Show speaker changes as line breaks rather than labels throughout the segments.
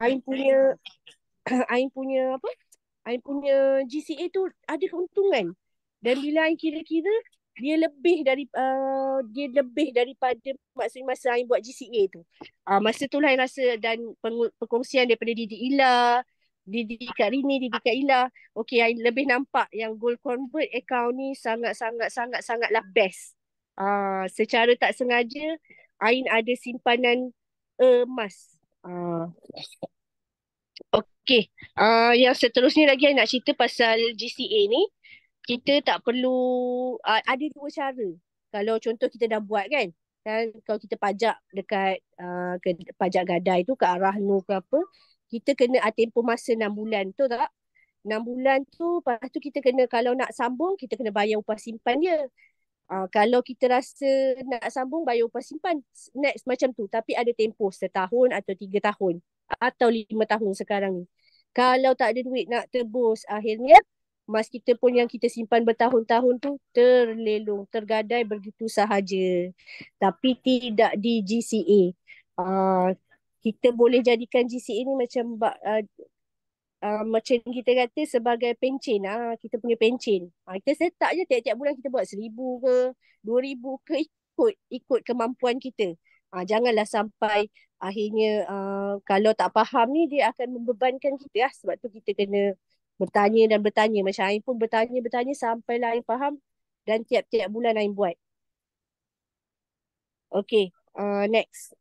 Ain punya Ain punya apa? Ain punya GCA tu ada keuntungan. Dan bila Ain kira-kira dia lebih daripada masa Ain buat GCA tu. Masa tu lah Ain rasa dan perkongsian daripada Didi Ila, Didi Kak Rini, Didi Kak Ila. Okay, Ain lebih nampak yang Gold Convert account ni sangatlah best. Secara tak sengaja Ain ada simpanan emas. Okey, yang seterusnya lagi saya nak cerita pasal GCA ni. Kita tak perlu, ada dua cara. Kalau contoh kita dah buat kan kalau kita pajak dekat ke pajak gadai tu ke arah NU ke apa, kita kena tempoh masa 6 bulan tu tak? 6 bulan tu, lepas tu kita kena, kalau nak sambung, kita kena bayar upah simpan dia. Kalau kita rasa nak sambung, bayar upah simpan next macam tu. Tapi ada tempoh setahun atau 3 tahun atau 5 tahun sekarang ni. Kalau tak ada duit nak tebus, akhirnya mas kita pun yang kita simpan bertahun-tahun tu terlelong, tergadai begitu sahaja. Tapi tidak di GCA. Kita boleh jadikan GCA ni macam kita kata sebagai pencen. Kita punya pencen. Kita set up je tiap-tiap bulan kita buat 1,000 ke 2,000 ke, ikut kemampuan kita. Janganlah sampai akhirnya kalau tak faham ni dia akan membebankan kita lah. Sebab tu kita kena bertanya dan bertanya. Macam Ain pun bertanya-bertanya sampailah Ain faham dan tiap-tiap bulan Ain buat. Okay, next.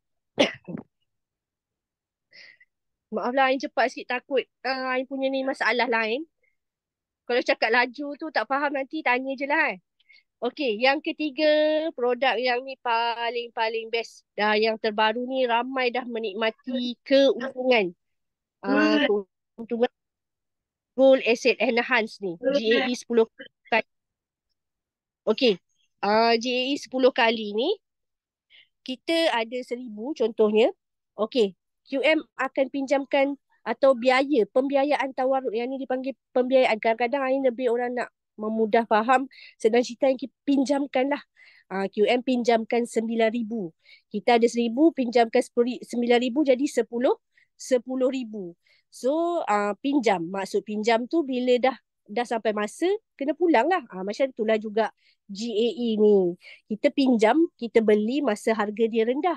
Maaf lah Ain cepat sikit, takut Ain punya ni masalah lain. Kalau cakap laju tu tak faham nanti tanya je lah. Okey, yang ketiga, produk yang ni paling best. Dah yang terbaru ni ramai dah menikmati keuntungan. Keuntungan Gold Asset Enhance ni. GAE 10 kali. Okey, GAE 10 kali ni kita ada 1,000 contohnya. Okey, QM akan pinjamkan atau pembiayaan tawaruk, yang ni dipanggil pembiayaan. Kadang-kadang ini lebih orang nak memudah faham, sedang cerita yang pinjamkan lah. QM pinjamkan 9,000. Kita ada 1,000, pinjamkan 9,000 jadi 10,000. So pinjam, maksud pinjam tu bila dah sampai masa kena pulang lah. Macam itulah juga GAE ni. Kita pinjam, kita beli masa harga dia rendah.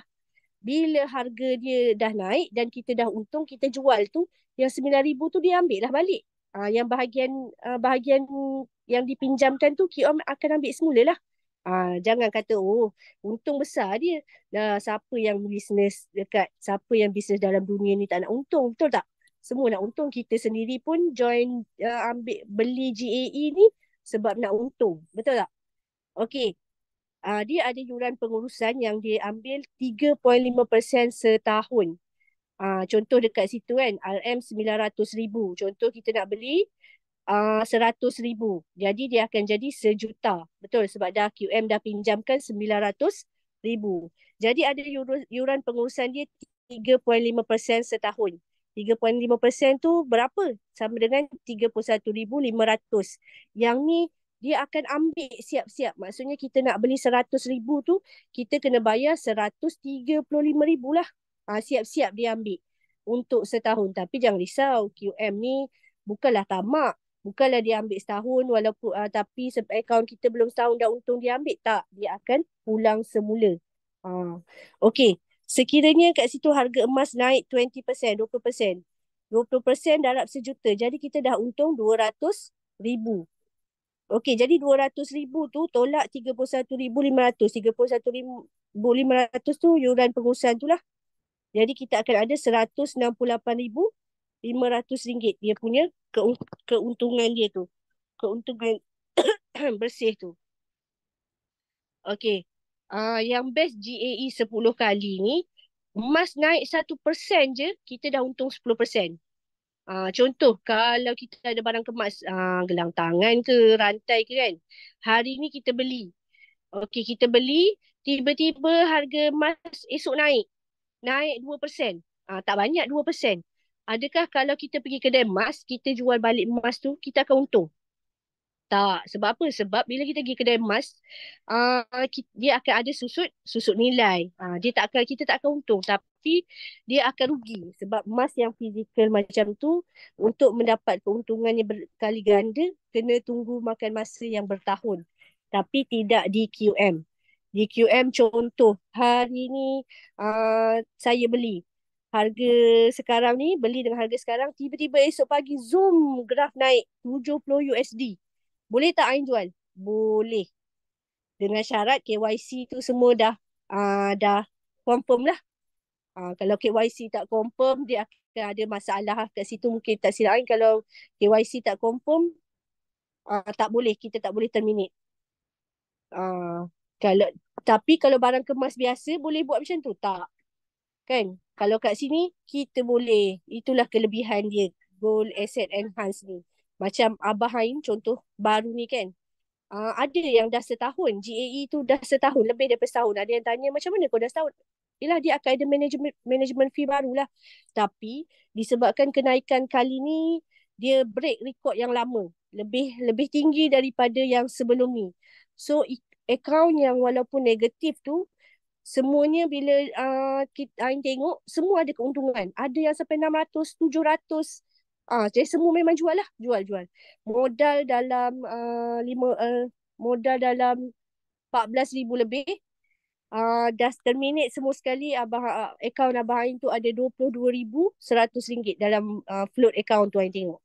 Bila harga dia dah naik dan kita dah untung, kita jual tu, yang 9,000 tu dia ambil lah balik. Yang bahagian yang dipinjamkan tu QM akan ambil semula lah. Jangan kata, oh, untung besar dia. Siapa yang bisnes dalam dunia ni tak nak untung, betul tak? Semua nak untung. Kita sendiri pun join ambil beli GAE ni sebab nak untung, betul tak? Okey. Dia ada yuran pengurusan yang dia ambil 3.5% setahun. Contoh dekat situ kan, RM 900,000. Contoh kita nak beli 100,000. Jadi dia akan jadi sejuta. Betul, sebab QM dah pinjamkan 900,000. Jadi ada yuran pengurusan dia 3.5% setahun. 3.5% tu berapa? Sama dengan 31,500. Yang ni dia akan ambil siap-siap. Maksudnya kita nak beli 100,000 tu, kita kena bayar 135,000 lah. Siap-siap dia ambil untuk setahun. Tapi jangan risau, QM ni bukanlah tamak. Bukanlah dia ambil setahun walaupun tapi akaun kita belum setahun dah untung dia ambil. Tak, dia akan pulang semula. Okey, sekiranya kat situ harga emas naik 20%, 20%. 20% darab sejuta. Jadi kita dah untung 200,000. Okey, jadi 200,000 tu tolak 31,500. 31,500 tu yuran pengurusan tu lah. Jadi kita akan ada 168,500 ringgit dia punya keuntungan dia tu. Keuntungan bersih tu. Okey. Yang best GAE 10 kali ni, emas naik 1% je, kita dah untung 10%. Contoh, kalau kita ada barang kemas, gelang tangan ke, rantai ke kan, hari ni kita beli. Okey, kita beli, tiba-tiba harga emas esok naik. Naik 2%. Tak banyak 2%. Adakah kalau kita pergi kedai emas, kita jual balik emas tu, kita akan untung? Tak. Sebab apa? Sebab bila kita pergi kedai emas, dia akan ada susut nilai. Kita tak akan untung. Tapi dia akan rugi sebab emas yang fizikal macam tu untuk mendapat keuntungannya berkali ganda kena tunggu makan masa yang bertahun. Tapi tidak di QM. Di QM contoh hari ni saya beli. Harga sekarang ni, beli dengan harga sekarang, tiba-tiba esok pagi, zoom, graf naik 70 USD. Boleh tak Ain jual? Boleh. Dengan syarat KYC tu semua dah confirm lah. Kalau KYC tak confirm, dia akan ada masalah kat situ. Mungkin tak silap Ain, kalau KYC tak confirm, tak boleh. Kita tak boleh terminate. Uh, kalau Tapi kalau barang kemas biasa, boleh buat macam tu? Tak. Kan? Kalau kat sini, kita boleh. Itulah kelebihan dia. Gold Asset Enhance ni. Macam Abah Ain, contoh baru ni kan. Ada yang dah setahun. GAE tu dah setahun. Lebih daripada setahun. Ada yang tanya, macam mana kau dah setahun? Yelah, dia akan ada management fee barulah. Tapi, disebabkan kenaikan kali ni, dia break rekod yang lama. Lebih tinggi daripada yang sebelum ni. So, akaun yang walaupun negatif tu, semuanya bila kita Ain tengok, semua ada keuntungan. Ada yang sampai 600, 700. Jadi semua memang jual lah. Jual. Modal dalam modal dalam 14,000 lebih. Dah terminate semua sekali. Akaun Abah Ain tu ada RM22,100 dalam float akaun tu Ain tengok.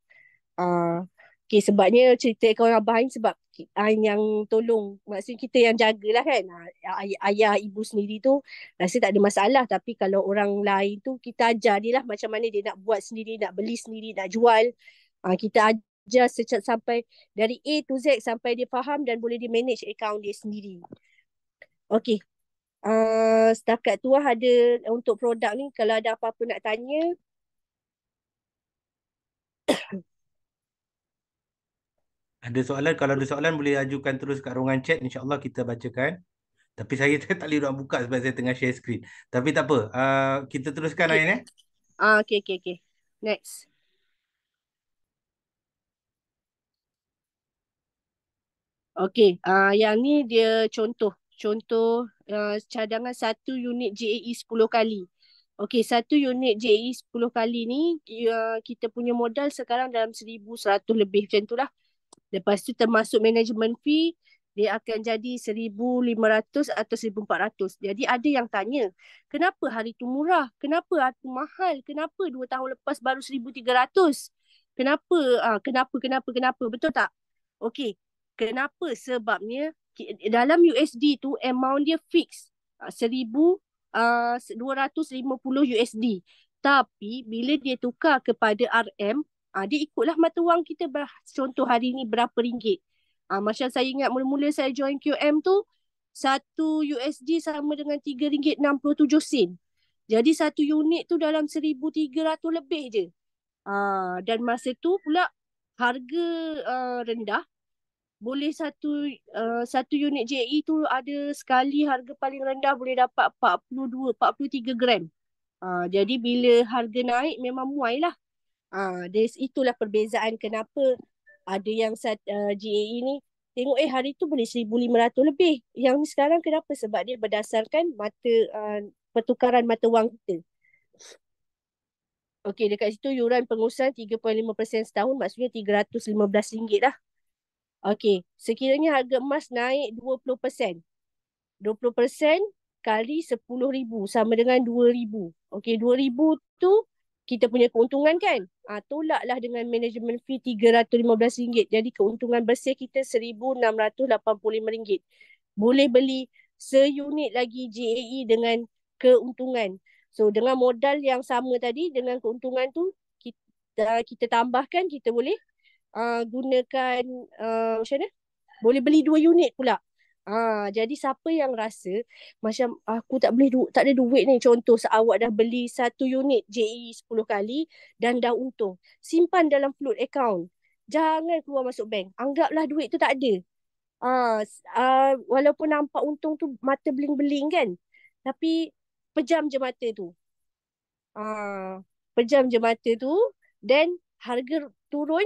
Okay, sebabnya cerita kawan Abah Ain sebab Ain yang tolong. Maksudnya kita yang jagalah kan. Ayah ibu sendiri tu rasa tak ada masalah. Tapi kalau orang lain tu kita ajar dia lah macam mana dia nak buat sendiri, nak beli sendiri, nak jual. Kita ajar sampai dari A to Z sampai dia faham dan boleh dia manage account dia sendiri. Okay. Setakat tu lah ada untuk produk ni. Kalau ada apa-apa nak tanya.
Ada soalan, kalau ada soalan boleh ajukan terus kat ruangan chat, insyaAllah kita bacakan. Tapi saya tak boleh nak buka sebab saya tengah share screen. Tapi tak apa, kita teruskan
Okay.
Ain
Okay. Next. Okey, yang ni dia contoh. Contoh cadangan satu unit JAE 10 kali. Okey, satu unit JAE 10 kali ni kita punya modal sekarang dalam 1,100 lebih macam tu lah. Lepas tu termasuk management fee, dia akan jadi 1,500 atau 1,400. Jadi ada yang tanya, kenapa hari tu murah? Kenapa hari tu mahal? Kenapa 2 tahun lepas baru 1,300? Kenapa? Kenapa? Betul tak? Okey. Kenapa? Sebabnya dalam USD tu amount dia fix 1,250 USD. Tapi bila dia tukar kepada RM, dia ikutlah mata wang kita. Contoh hari ni berapa ringgit. Macam saya ingat mula-mula saya join QM tu, 1 USD sama dengan RM3.67. Jadi satu unit tu dalam 1,300 lebih je. Dan masa tu pula harga rendah. Boleh satu unit JE tu ada sekali harga paling rendah boleh dapat 42, 43 gram. Jadi bila harga naik memang muai lah. Itulah perbezaan kenapa ada yang GAE ni tengok hari tu boleh 1,500 lebih. Yang ni sekarang kenapa? Sebab dia berdasarkan pertukaran mata wang kita. Okey, dekat situ yuran pengurusan 3.5% setahun, maksudnya RM315 lah. Okey, sekiranya harga emas naik 20%. 20% kali 10,000 sama dengan 2,000. Okey, 2,000 tu kita punya keuntungan kan? Tolaklah dengan management fee RM315. Jadi keuntungan bersih kita RM1,685. Boleh beli seunit lagi JAE dengan keuntungan. So dengan modal yang sama tadi, dengan keuntungan tu, kita tambahkan, kita boleh gunakan macam mana? Boleh beli 2 unit pula. Jadi siapa yang rasa macam aku tak ada duit ni. Contoh awak dah beli satu unit JE 10 kali dan dah untung. Simpan dalam float account. Jangan keluar masuk bank. Anggaplah duit tu tak ada. Walaupun nampak untung tu mata beling-beling kan. Tapi pejam je mata tu. Pejam je mata tu. Dan harga turun.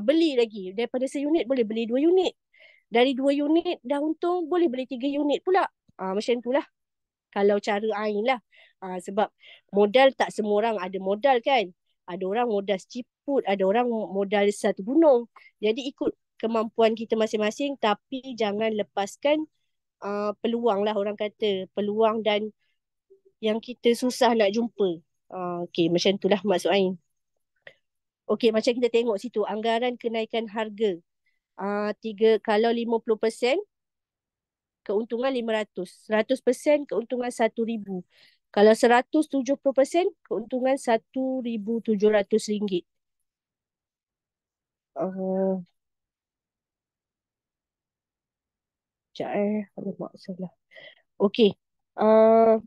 Beli lagi. Daripada seunit boleh beli 2 unit. Dari 2 unit dah untung, boleh beli 3 unit pula. Macam itulah. Kalau cara Ain lah. Sebab modal tak semua orang ada modal kan. Ada orang modal seciput, ada orang modal satu gunung. Jadi ikut kemampuan kita masing-masing tapi jangan lepaskan peluang lah orang kata. Peluang dan yang kita susah nak jumpa. Okey, macam itulah maksud Ain. Okey, macam kita tengok situ anggaran kenaikan harga. Kalau 50% keuntungan 500. 100% keuntungan 1,000. Kalau 170% keuntungan RM1,700. Uh, Sekejap alamak salah. Okey. Uh,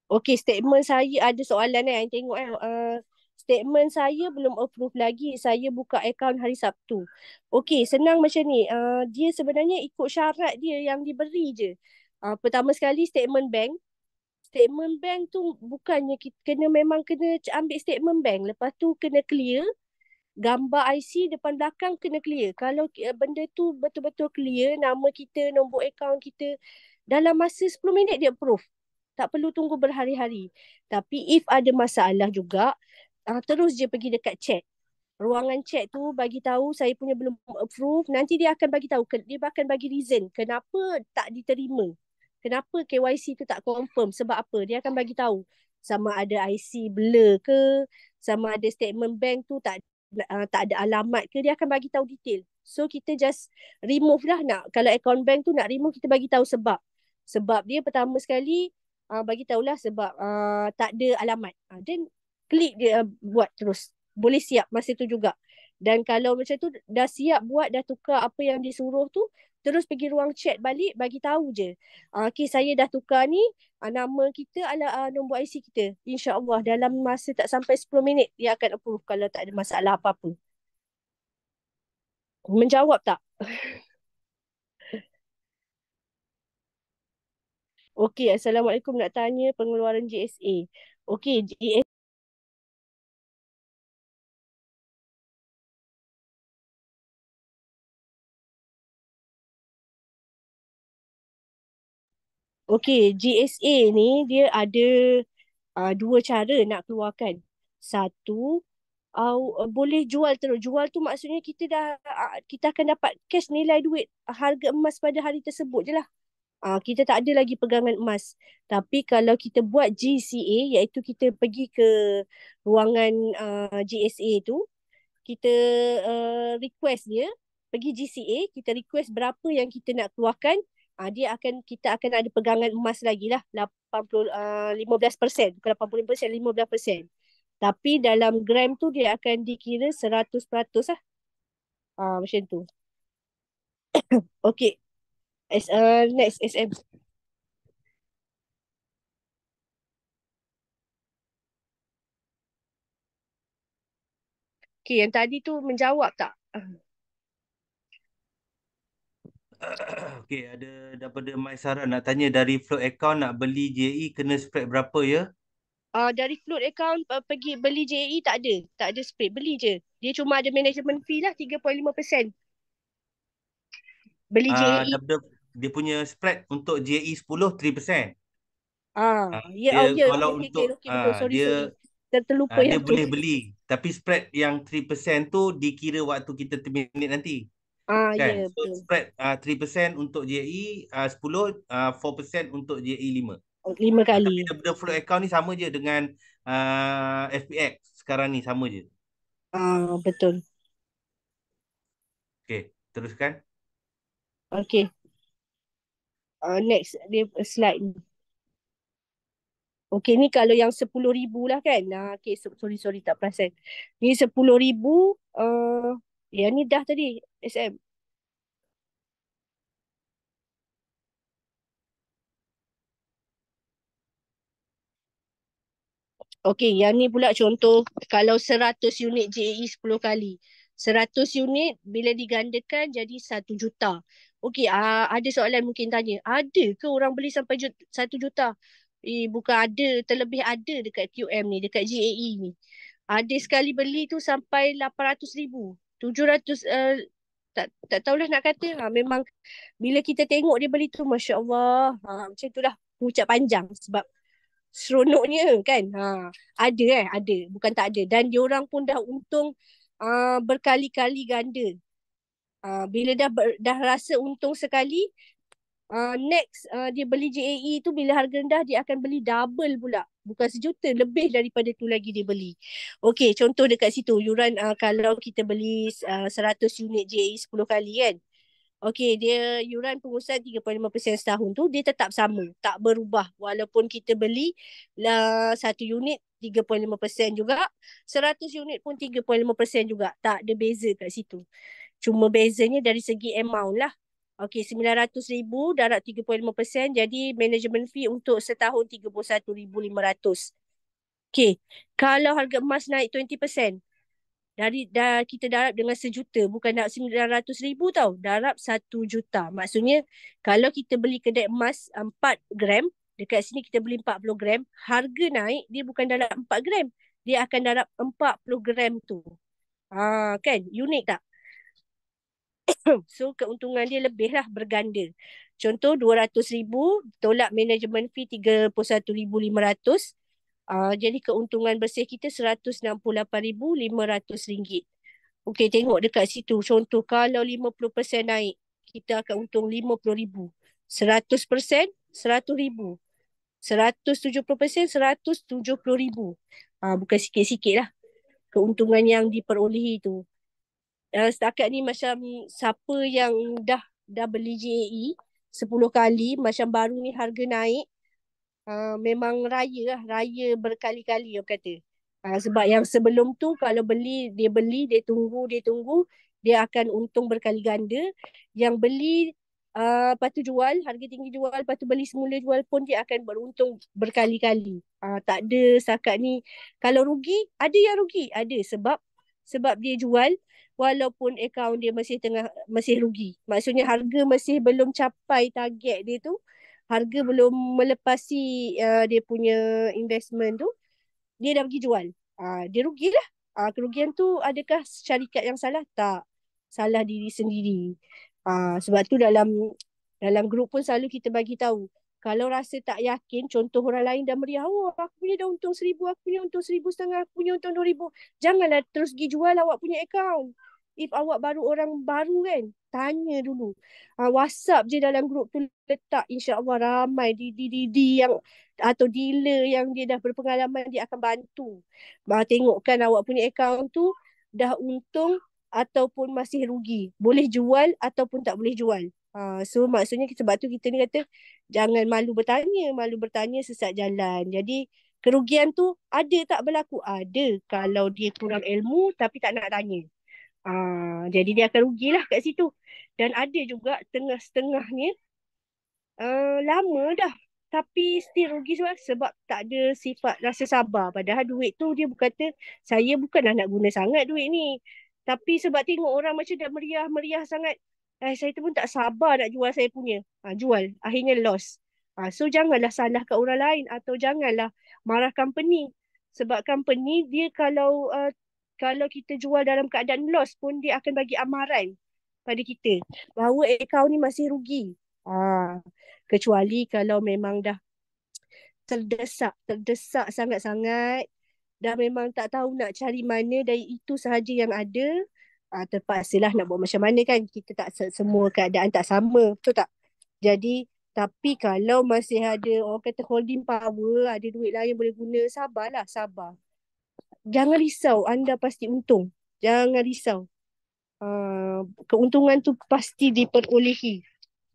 Okey, statement saya ada soalan yang tengok statement saya belum approve lagi. Saya buka akaun hari Sabtu. Okey, senang macam ni. Dia sebenarnya ikut syarat dia yang diberi je. Pertama sekali statement bank. Statement bank tu bukannya kita memang kena ambil statement bank. Lepas tu kena clear. Gambar IC depan belakang kena clear. Kalau benda tu betul-betul clear, nama kita, nombor akaun kita, dalam masa 10 minit dia approve. Tak perlu tunggu berhari-hari. Tapi if ada masalah juga, terus je pergi dekat chat. Ruangan chat tu bagi tahu saya punya belum approve. Nanti dia akan bagi tahu, dia akan bagi reason kenapa tak diterima. Kenapa KYC tu tak confirm, sebab apa? Dia akan bagi tahu. Sama ada IC blur ke, sama ada statement bank tu tak ada alamat ke, dia akan bagi tahu detail. So kita just remove lah nak. Kalau account bank tu nak remove, kita bagi tahu sebab. Sebab dia pertama sekali bagi tahulah sebab tak ada alamat. Then klik dia buat terus. Boleh siap masa tu juga. Dan kalau macam tu dah siap buat, dah tukar apa yang disuruh tu, terus pergi ruang chat balik, bagi tahu je. Okay, saya dah tukar ni, nama kita adalah nombor IC kita. InsyaAllah dalam masa tak sampai 10 minit, dia akan approve kalau tak ada masalah apa-apa. Menjawab tak? Okey, Assalamualaikum, nak tanya pengeluaran GSA. Okey, GSA ni dia ada dua cara nak keluarkan. Satu, boleh jual terus. Jual tu maksudnya kita akan dapat cash nilai duit harga emas pada hari tersebut je lah. Kita tak ada lagi pegangan emas. Tapi kalau kita buat GCA, iaitu kita pergi ke ruangan GSA tu, kita request dia, pergi GCA, kita request berapa yang kita nak keluarkan, kita akan ada pegangan emas lagi lah, 15%, bukan 85%, 15%. Tapi dalam gram tu dia akan dikira 100% lah. Macam tu. Okay. Next, SM. Okay, yang tadi tu menjawab tak?
Okey, ada daripada Maisara nak tanya dari float account nak beli JE kena spread berapa ya?
Dari float account pergi beli JE tak ada. Tak ada spread. Beli je. Dia cuma ada management fee lah 3.5%. Beli JE.
Daripada dia punya spread untuk JE 10 3%.
Ya,
Dia
ya.
kalau
Okay,
untuk
okay, betul. Sorry,
dia
sorry. Terlupa
dia
yang tu.
boleh beli tapi spread yang 3% tu dikira waktu kita terminate nanti. Kan?
Ya,
So
betul.
spread 3% untuk JE 10, 4% untuk JE 5.
5
Tapi
kali.
daripada float account ni sama je dengan FPX sekarang ni sama je.
Betul.
Okey, teruskan.
Okay. Next, dia slide ni. Okay, ni kalau yang 10,000 lah kan. Okay, sorry, tak perasan. Ni 10,000. Yang ni dah tadi, SM. Okey, yang ni pula contoh kalau 100 unit JAE 10 kali. 100 unit bila digandakan jadi 1 juta. Okey, ada soalan mungkin tanya. Ada ke orang beli sampai 1 juta? Bukan ada, terlebih ada dekat QM ni, dekat JAE ni. Ada sekali beli tu sampai 800,000. 700, tak tahulah nak kata. Memang bila kita tengok dia beli tu, Masya Allah. Macam tu lah ucap panjang sebab seronoknya kan. Ada ada. Bukan tak ada. Dan diorang pun dah untung berkali-kali ganda. Bila dah rasa untung sekali, next dia beli JAE tu bila harga rendah dia akan beli double pula. Bukan sejuta, lebih daripada tu lagi dia beli. Okey, contoh dekat situ yuran kalau kita beli 100 unit JAE 10 kali kan. Okey, dia yuran pengurusan 3.5% setahun tu dia tetap sama, tak berubah walaupun kita beli satu unit 3.5% juga, 100 unit pun 3.5% juga. Tak ada beza kat situ. Cuma bezanya dari segi amount lah. Okey, 900,000 darab 3.5%, jadi management fee untuk setahun 31,500. Okey, kalau harga emas naik 20%, kita darab dengan sejuta, bukan darab 900,000 tau, darab 1 juta. Maksudnya kalau kita beli kedai emas 4 gram, dekat sini kita beli 40 gram, harga naik dia bukan darab 4 gram, dia akan darab 40 gram tu. Kan, unik tak? So keuntungan dia lebih lah, berganda. Contoh 200,000 tolak management fee 31,500. Jadi keuntungan bersih kita RM168,500. Okey, tengok dekat situ. Contoh kalau 50% naik, kita akan untung RM50,000. 100% RM100,000. 170% RM170,000. Bukan sikit-sikit lah keuntungan yang diperolehi tu. Setakat ni macam siapa yang dah beli JAE 10 kali, macam baru ni harga naik, memang raya lah, raya berkali-kali orang kata. Sebab yang sebelum tu kalau dia tunggu, dia akan untung berkali ganda. Yang beli lepas tu jual, harga tinggi jual, lepas tu beli semula jual pun dia akan beruntung berkali-kali. Tak ada setakat ni. Kalau rugi, ada yang rugi. Ada sebab dia jual walaupun akaun dia masih rugi. Maksudnya harga masih belum capai target dia tu. Harga belum melepasi dia punya investment tu, dia dah pergi jual. Dia rugilah. Kerugian tu adakah syarikat yang salah? Tak. Salah diri sendiri. Sebab tu dalam grup pun selalu kita bagi tahu. Kalau rasa tak yakin, contoh orang lain dah meriah, aku punya dah untung 1,000, aku punya untung 1,500, aku punya untung 2,000. Janganlah terus pergi jual awak punya akaun. If awak orang baru kan, tanya dulu. WhatsApp je dalam grup tu letak, insya-Allah ramai di yang atau dealer yang dia dah berpengalaman, dia akan bantu. Tengokkan awak punya akaun tu dah untung ataupun masih rugi. Boleh jual ataupun tak boleh jual. So maksudnya sebab tu kita ni kata jangan malu bertanya sesat jalan. Jadi kerugian tu ada tak berlaku? Ada kalau dia kurang ilmu tapi tak nak tanya. Jadi dia akan rugilah kat situ. Dan ada juga setengah-setengahnya lama dah tapi still rugi sebab tak ada sifat rasa sabar. Padahal duit tu dia berkata, saya bukanlah nak guna sangat duit ni. Tapi sebab tengok orang macam dah meriah sangat, saya tu pun tak sabar nak jual saya punya. Jual, akhirnya loss. So janganlah salahkan orang lain atau janganlah marah company. Sebab company dia kalau kita jual dalam keadaan loss pun dia akan bagi amaran pada kita bahawa akaun ni masih rugi. Kecuali kalau memang dah terdesak sangat-sangat, dah memang tak tahu nak cari mana dari itu sahaja yang ada, terpaksalah nak buat macam mana kan. Kita tak semua keadaan tak sama, betul tak? Jadi tapi kalau masih ada orang kata holding power, ada duit lain boleh guna, sabar. Jangan risau, anda pasti untung. Jangan risau. Keuntungan tu pasti diperolehi.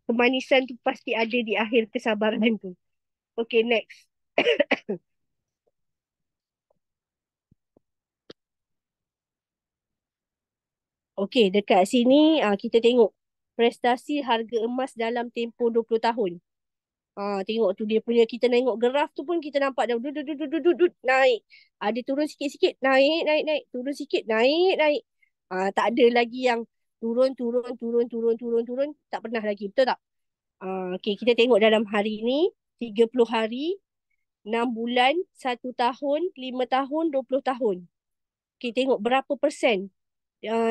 Kemanisan tu pasti ada di akhir kesabaran tu. Okay, next. Okay, dekat sini kita tengok prestasi harga emas dalam tempoh 20 tahun. Tengok tu dia punya, kita tengok graf tu pun kita nampak dah naik. Ada turun sikit-sikit, naik. Turun sikit, naik. Tak ada lagi yang turun, tak pernah lagi. Betul tak? Okay, kita tengok dalam hari ni, 30 hari, 6 bulan, 1 tahun, 5 tahun, 20 tahun. Okay, tengok berapa persen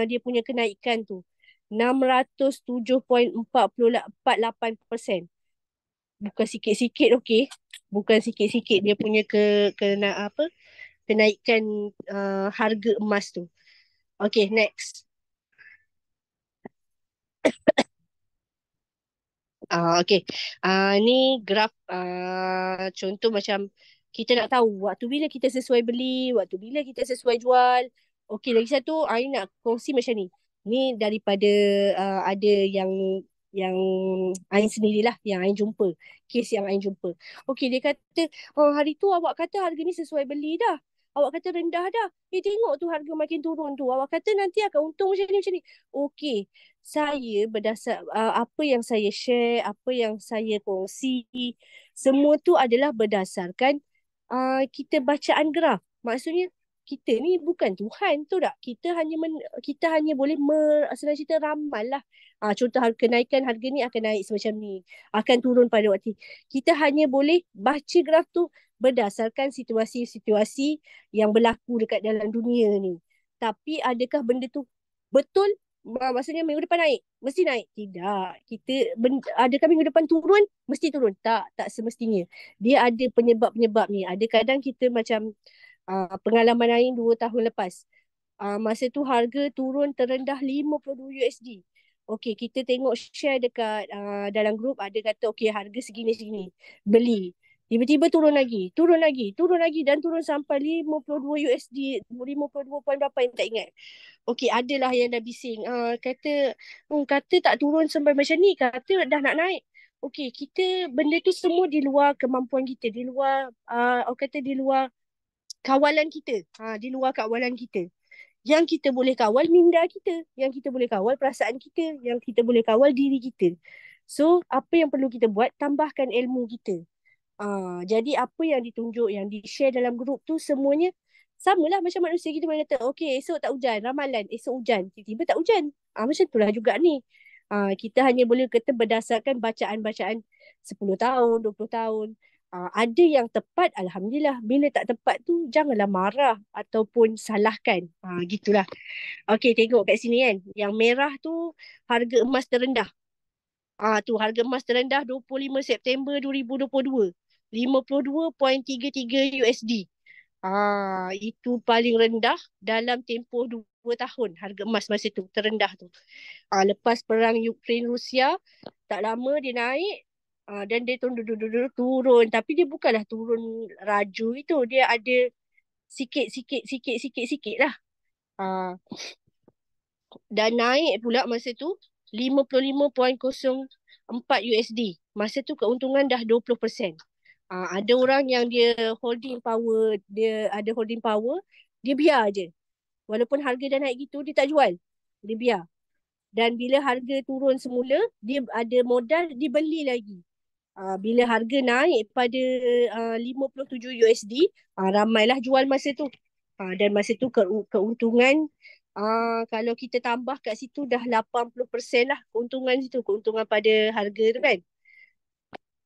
dia punya kenaikan tu. 607.48%. Bukan sikit-sikit, okey. Bukan sikit-sikit dia punya kena apa? Kenaikan harga emas tu. Okay, next. Okay. Ni graf contoh macam kita nak tahu waktu bila kita sesuai beli, waktu bila kita sesuai jual. Okay, lagi satu, I nak kongsi macam ni. Ni daripada ada yang Ain sendirilah, yang Ain jumpa. Kes yang Ain jumpa. Okay, dia kata, oh, hari tu awak kata harga ni sesuai beli dah. Awak kata rendah dah. Tengok tu harga makin turun tu. Awak kata nanti akan untung macam ni, macam ni. Okay, saya berdasar apa yang saya share, apa yang saya kongsi, semua tu adalah berdasarkan kita bacaan graf. Maksudnya kita ni bukan Tuhan, tu tak? Kita hanya boleh senang cerita ramal lah. Contoh kenaikan harga ni akan naik semacam ni, akan turun pada waktu. Kita hanya boleh baca graf tu berdasarkan situasi-situasi yang berlaku dekat dalam dunia ni. Tapi adakah benda tu betul? Maksudnya minggu depan naik, mesti naik. Tidak. Adakah minggu depan turun, mesti turun. Tak semestinya. Dia ada penyebab-penyebab ni. Ada kadang kita macam pengalaman lain 2 tahun lepas. Masa tu harga turun terendah 52 USD. Okey, kita tengok share dekat dalam grup, ada kata okey harga segini-segini. Beli. Tiba-tiba turun lagi, turun lagi, turun lagi dan turun sampai 52 USD, 52 point berapa yang tak ingat. Okey, adalah yang dah bising. Kata tak turun sampai macam ni, kata dah nak naik. Okey, kita benda tu semua di luar kemampuan kita, di luar orang kata di luar kawalan kita. Di luar kawalan kita. Yang kita boleh kawal minda kita, yang kita boleh kawal perasaan kita, yang kita boleh kawal diri kita. So, apa yang perlu kita buat? Tambahkan ilmu kita. Jadi apa yang ditunjuk, yang di-share dalam grup tu semuanya samalah macam manusia kita boleh kata, okay, esok tak hujan, ramalan, esok hujan, tiba-tiba tak hujan. Macam itulah juga ni. Kita hanya boleh kata berdasarkan bacaan-bacaan 10 tahun, 20 tahun. Ada yang tepat, Alhamdulillah. Bila tak tepat tu, janganlah marah ataupun salahkan. Gitulah. Okay, tengok kat sini kan. Yang merah tu harga emas terendah. Tu harga emas terendah 25 September 2022. 52.33 USD. Itu paling rendah dalam tempoh 2 tahun harga emas masa tu, terendah tu. Lepas perang Ukraine Rusia, tak lama dia naik dan dia turun. Tapi dia bukanlah turun raju itu. Dia ada sikit lah. Dan naik pula masa tu 55.04 USD. Masa tu keuntungan dah 20%. Ada orang yang dia holding power, dia ada holding power, dia biar je. Walaupun harga dah naik gitu, dia tak jual. Dia biar. Dan bila harga turun semula, dia ada modal, dia beli lagi. Bila harga naik pada 57 USD, ramailah jual masa tu. Dan masa tu keuntungan, kalau kita tambah kat situ dah 80% lah keuntungan situ. Keuntungan pada harga tu kan.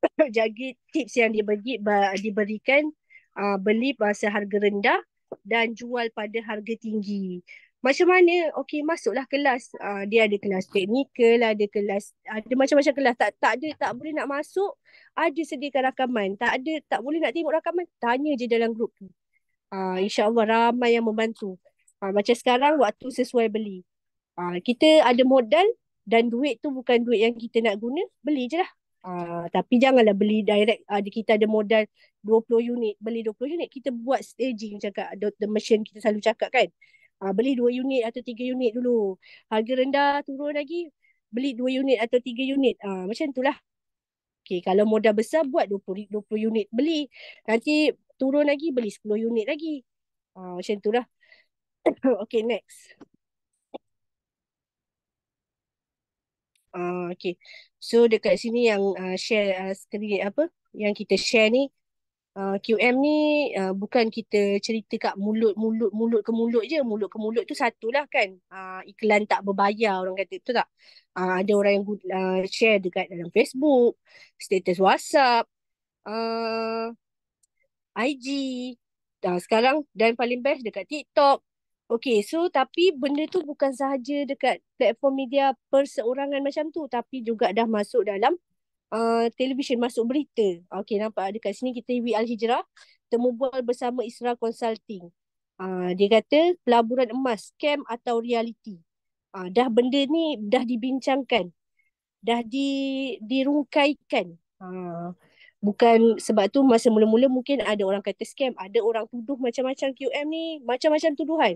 Jadi tips yang diberikan, beli masa harga rendah dan jual pada harga tinggi. Macam mana? Okey, masuklah kelas. Dia ada kelas teknikal, ada macam-macam kelas. Tak boleh nak masuk, ada sediakan rakaman. Tak boleh nak tengok rakaman, tanya je dalam grup tu. InsyaAllah ramai yang membantu. Macam sekarang waktu sesuai beli. Kita ada modal dan duit tu bukan duit yang kita nak guna, beli je lah. Tapi janganlah beli direct. Kita ada modal 20 unit, beli 20 unit. Kita buat staging, cakap the machine kita selalu cakap kan. Beli 2 unit atau 3 unit dulu. Harga rendah turun lagi, beli 2 unit atau 3 unit. Macam itulah. Okay, kalau modal besar buat 20 unit beli. Nanti turun lagi, beli 10 unit lagi. Macam itulah. Okay, next. Okay. So dekat sini yang share sekali apa yang kita share ni, QM ni bukan kita cerita kat mulut ke mulut tu satulah kan. Iklan tak berbayar orang kata, betul tak? Ada orang yang share dekat dalam Facebook, status WhatsApp, IG, sekarang dan paling best dekat TikTok. Okay, so tapi benda tu bukan sahaja dekat platform media perseorangan macam tu, tapi juga dah masuk dalam televisyen, masuk berita. Okay, nampak dekat sini kita TV Al-Hijrah temu bual bersama Isra Consulting. Dia kata pelaburan emas, scam atau reality. Dah benda ni dah dibincangkan, dah dirungkaikan. Bukan sebab tu masa mula-mula mungkin ada orang kata scam, ada orang tuduh macam-macam QM ni, macam-macam tuduhan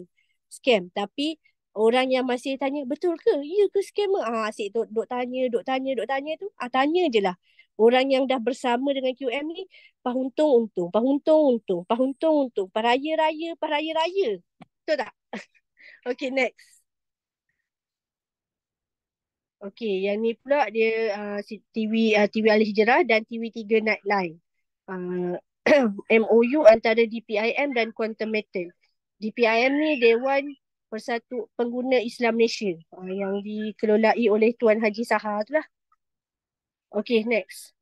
scam. Tapi orang yang masih tanya betul ke? Ya ke scammer? Asyik duk tanya, duk tanya, duk tanya tu. Tanya je lah. Orang yang dah bersama dengan QM ni, pahuntung untung, pahuntung untung, pahuntung untung, paraya raya, paraya raya. Betul tak? Okay, next. Okey, yang ni pula dia TV Al-Hijrah dan TV3 Nightline. Uh, MOU antara DPIM dan Quantum Metal. DPIM ni Dewan Persatu Pengguna Islam Malaysia, yang dikelolai oleh Tuan Haji Sahar tu lah. Okey, next.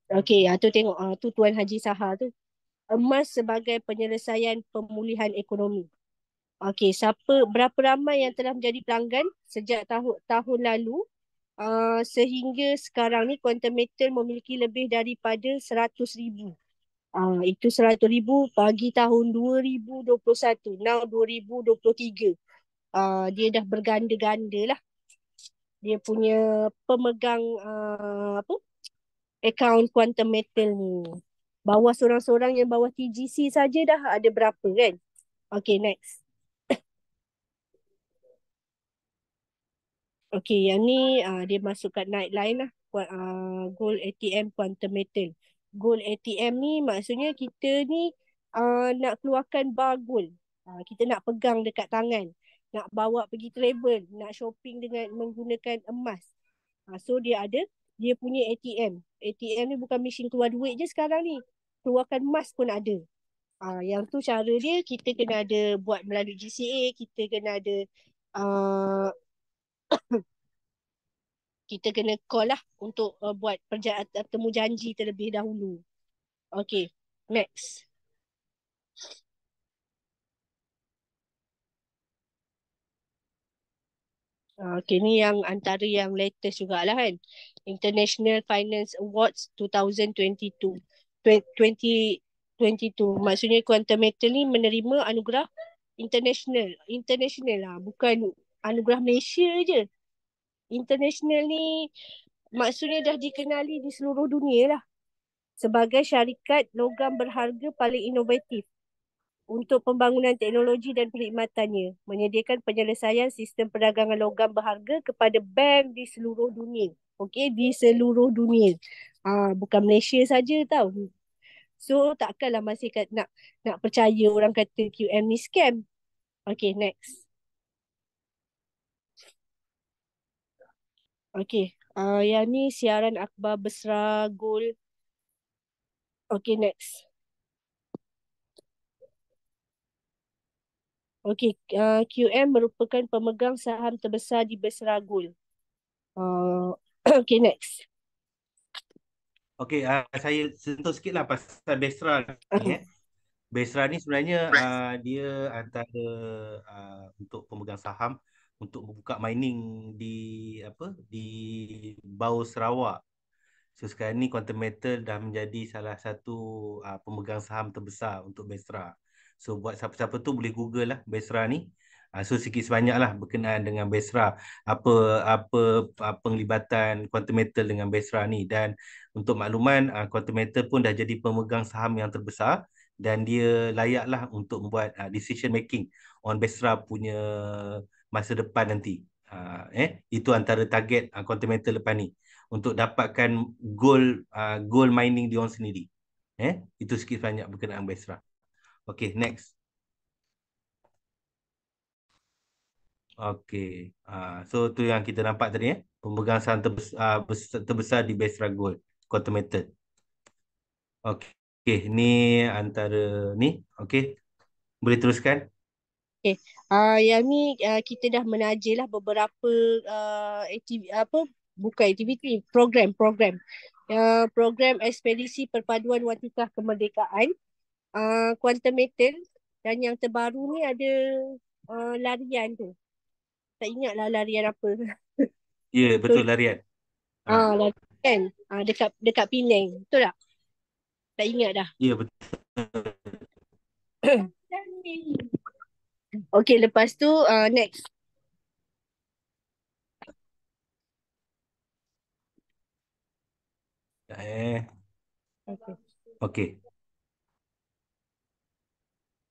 Okey, tu tengok, tu Tuan Haji Sahar tu. Emas sebagai penyelesaian pemulihan ekonomi. Okey, berapa ramai yang telah menjadi pelanggan sejak tahun lalu, sehingga sekarang ni Quantum Metal memiliki lebih daripada 100,000. Itu 100,000 bagi tahun 2021. Now 2023. Dia dah berganda-ganda lah. Dia punya pemegang apa? Akaun Quantum Metal ni. Bawah seorang-seorang yang bawah TGC saja dah ada berapa kan? Okay, next. Okay, yang ni dia masuk kat Nightline lah. Gold ATM Quantum Metal. Gold ATM ni maksudnya kita ni nak keluarkan bar gold. Kita nak pegang dekat tangan. Nak bawa pergi travel. Nak shopping dengan menggunakan emas. So dia punya ATM. ATM ni bukan mesin keluar duit je sekarang ni. Keluarkan emas pun ada. Yang tu cara dia, kita kena ada buat melalui GCA. Kita kena ada uh, kita kena call lah untuk buat temu janji terlebih dahulu. Okay, next. Okay, ni yang antara yang latest jugalah kan. International Finance Awards 2022. 2022. Maksudnya Quantum Metal ni menerima anugerah international. International lah. Bukan anugerah Malaysia je. International ni maksudnya dah dikenali di seluruh dunia lah. Sebagai syarikat logam berharga paling inovatif untuk pembangunan teknologi dan perkhidmatannya, menyediakan penyelesaian sistem perdagangan logam berharga kepada bank di seluruh dunia. Okey, di seluruh dunia. Bukan Malaysia saja tau. So takkanlah masih nak percaya orang kata QM ni scam. Okay, next. Okay, yang ni siaran akhbar Besra Gold. Okay, next. Okay, QM merupakan pemegang saham terbesar di Besra Gold. Okay, next.
Okey, saya sentuh sikit lah pasal Besra ni. Besra ni sebenarnya dia antara untuk pemegang saham untuk membuka mining di di Bau Sarawak. So sekarang ni Quantum Metal dah menjadi salah satu pemegang saham terbesar untuk Besra. So buat siapa-siapa tu boleh Google lah Besra ni. So sikit sebanyak lah berkenaan dengan Besra. Apa penglibatan Quantum Metal dengan Besra ni. Dan untuk makluman, Quantum Metal pun dah jadi pemegang saham yang terbesar dan dia layak lah untuk membuat decision making on Besra punya masa depan nanti. Itu antara target Quantum Metal lepas ni untuk dapatkan gold mining dia orang sendiri. Itu sikit banyak berkenaan Besra. Okay, next. Okay. So tu yang kita nampak tadi pemegang saham terbesar di Besra Gold, Quantum Metal. Okay. Okay, ni antara ni. Okay. Boleh teruskan?
Okay. Yang ni kita dah menaja lah beberapa bukan aktiviti, program. program ekspedisi perpaduan watikah kemerdekaan, quantum metal, dan yang terbaru ni ada larian tu. Tak ingat lah larian apa.
Ya, betul larian.
Larian. Dekat dekat Penang. Betul tak? Tak ingat dah.
Ya, betul.
Okay, lepas tu next. Okay.
Okey.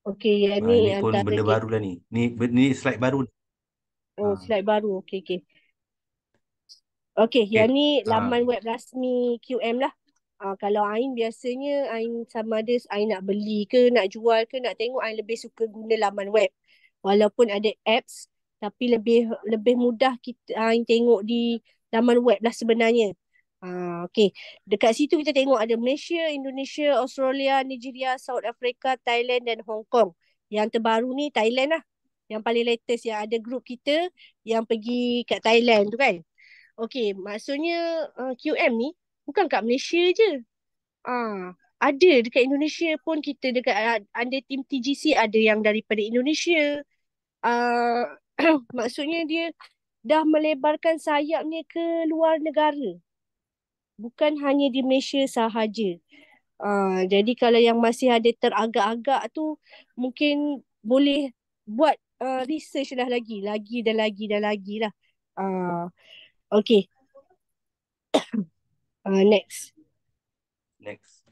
Okay, yang ni
Ni pun
antara
benda
game.
baru lah ni. Ni slide baru.
Oh,
Ah,
slide baru. Okay, okay. Okay, yang
okey.
ni
Ah,
laman web rasmi QM lah. Kalau Ain biasanya Ain sama ada Ain nak beli ke, nak jual ke, nak tengok, Ain lebih suka guna laman web. Walaupun ada apps, tapi lebih lebih mudah kita Ain tengok di laman web lah sebenarnya. Okay. Dekat situ kita tengok ada Malaysia, Indonesia, Australia, Nigeria, South Africa, Thailand dan Hong Kong. Yang terbaru ni Thailand lah. Yang paling latest yang ada group kita yang pergi kat Thailand tu kan. Okey, maksudnya QM ni bukan kat Malaysia je. Ada dekat Indonesia pun, kita dekat under team TGC ada yang daripada Indonesia. Ah, maksudnya dia dah melebarkan sayapnya ke luar negara. Bukan hanya di Malaysia sahaja. Jadi kalau yang masih ada teragak-agak tu, mungkin boleh buat research lah lagi dan lagi dan lagi lah. Okay, next.
next.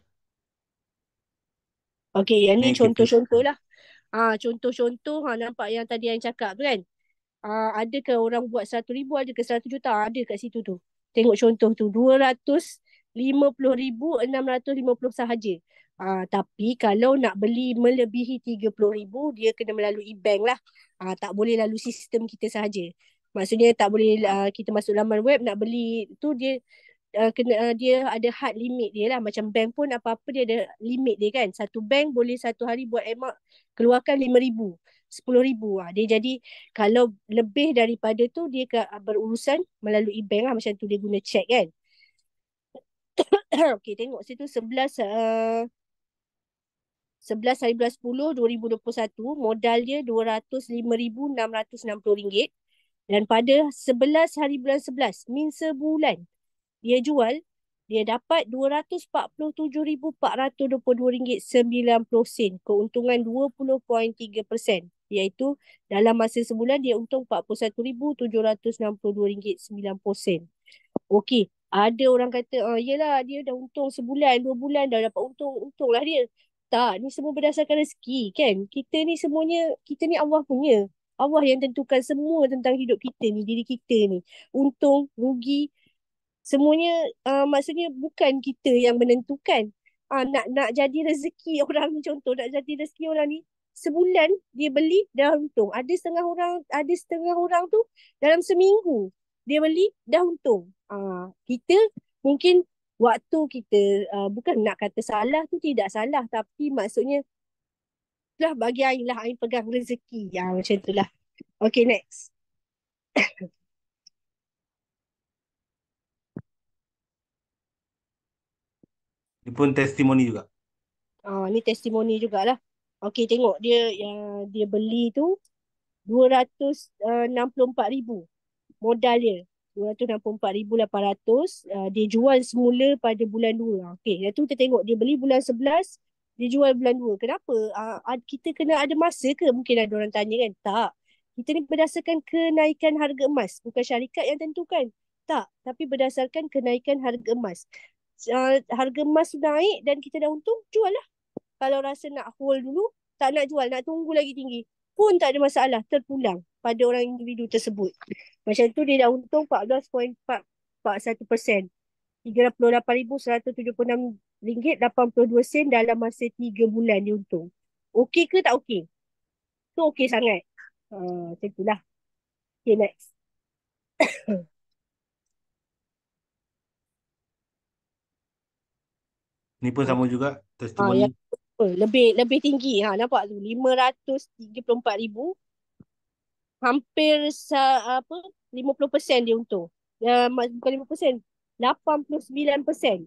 Okay, yang ni
Ni kita
contoh-contoh lah. Contoh-contoh, nampak yang tadi yang cakap tu kan. Ada ke orang buat 100,000, ada ke 100 juta, ada kat situ tu. Tengok contoh tu, 250,650 sahaja. Tapi kalau nak beli melebihi 30,000, dia kena melalui bank lah. Tak boleh lalu sistem kita sahaja. Maksudnya tak boleh kita masuk laman web nak beli tu, dia dia ada hard limit dia lah. Macam bank pun apa-apa dia ada limit dia kan. Satu bank boleh satu hari buat emak keluarkan 5,000, 10,000. Dia jadi kalau lebih daripada tu, dia berurusan melalui bank lah. Macam tu dia guna check kan. Okay, tengok situ 11 hari bulan 10 2021, modal dia RM205,660. Dan pada 11 hari bulan 11, min sebulan, dia jual, dia dapat RM247,422.90. Keuntungan 20.3%. Iaitu dalam masa sebulan dia untung RM41,762.90. Okey, ada orang kata, yelah dia dah untung sebulan, 2 bulan dah dapat untung, untunglah dia. Tak, ni semua berdasarkan rezeki kan. Kita ni semuanya, kita ni Allah punya. Allah yang tentukan semua tentang hidup kita ni, diri kita ni. Untung, rugi, semuanya maksudnya bukan kita yang menentukan. Nak jadi rezeki orang ni, contoh nak jadi rezeki orang ni, sebulan dia beli dah untung. Ada setengah orang tu dalam seminggu dia beli dah untung. Kita mungkin waktu kita bukan nak kata salah tu, tidak salah, tapi maksudnya lah bagi Ain lah, Ain pegang rezeki. Macam tu lah. Okay, next.
ni pun testimoni juga.
Ni testimoni jugalah. Okay, tengok dia yang dia beli tu 264,000 modal dia. 264,800. Dia jual semula pada bulan 2. Okey, yang tu kita tengok dia beli bulan 11, dia jual bulan 2. Kenapa? Kita kena ada masa ke? Mungkin ada orang tanya kan. Tak. Kita ni berdasarkan kenaikan harga emas. Bukan syarikat yang tentukan. Tak. Tapi berdasarkan kenaikan harga emas. Harga emas naik dan kita dah untung, jual lah. Kalau rasa nak hold dulu, tak nak jual, nak tunggu lagi tinggi, pun tak ada masalah, terpulang pada orang individu tersebut. Macam tu dia dah untung 14.41%. RM38,176.82 dalam masa 3 bulan dia untung. Okey ke tak okey? Tu okey sangat. Macam itulah. Okay, next.
Ni pun sama juga testimoni.
Yang lebih tinggi. Nampak tu 534,000, hampir 50% dia untung. Bukan 50%, 89%.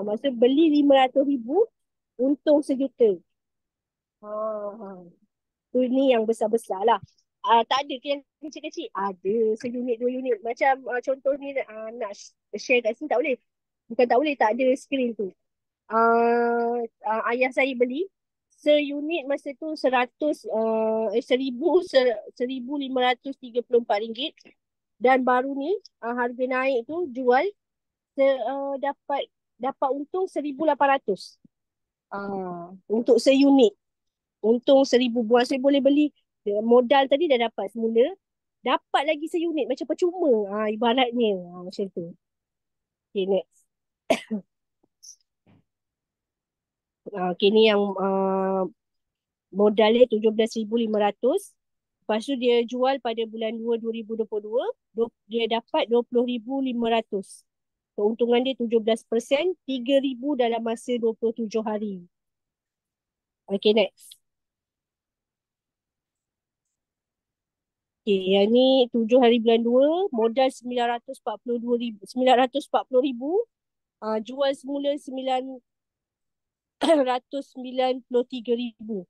Maksud beli 500,000, untung 1 juta. Ha. Tu ni yang besar-besar lah. Tak ada ke yang kecil-kecil? Ada, seunit, 2 unit. Macam contoh ni nak share kat sini tak boleh. Bukan tak boleh, tak ada skrin tu. Ayah saya beli seunit masa tu 1,534 ringgit, dan baru ni harga naik tu jual dapat dapat untung 1,800 untuk seunit. Untung 1,000, buat saya boleh beli modal tadi dah dapat semula, dapat lagi seunit macam percuma, ibaratnya macam tu. Okay, next. Okay, ni yang modalnya 17,500. Lepas tu dia jual pada bulan 2 2022, dia dapat 20,500. Keuntungan dia 17%, 3,000 dalam masa 27 hari. Okay, next. Okay, yang ni 7 hari bulan 2, modal 940,000. Jual semula 993,000.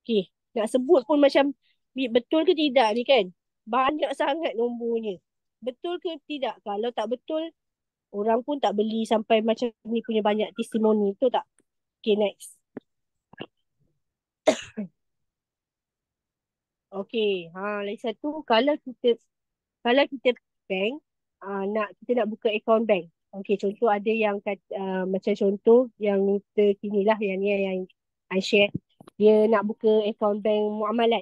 Okay, nak sebut pun macam betul ke tidak ni kan? Banyak sangat nombornya. Betul ke tidak? Kalau tak betul, orang pun tak beli sampai macam ni punya banyak testimoni. Betul tak? Okay, next. Okay, lagi satu, kalau kita bank, kita nak buka account bank. Okay, contoh ada yang macam contoh yang terkini lah, yang ni yang I share. Dia nak buka account bank muamalat.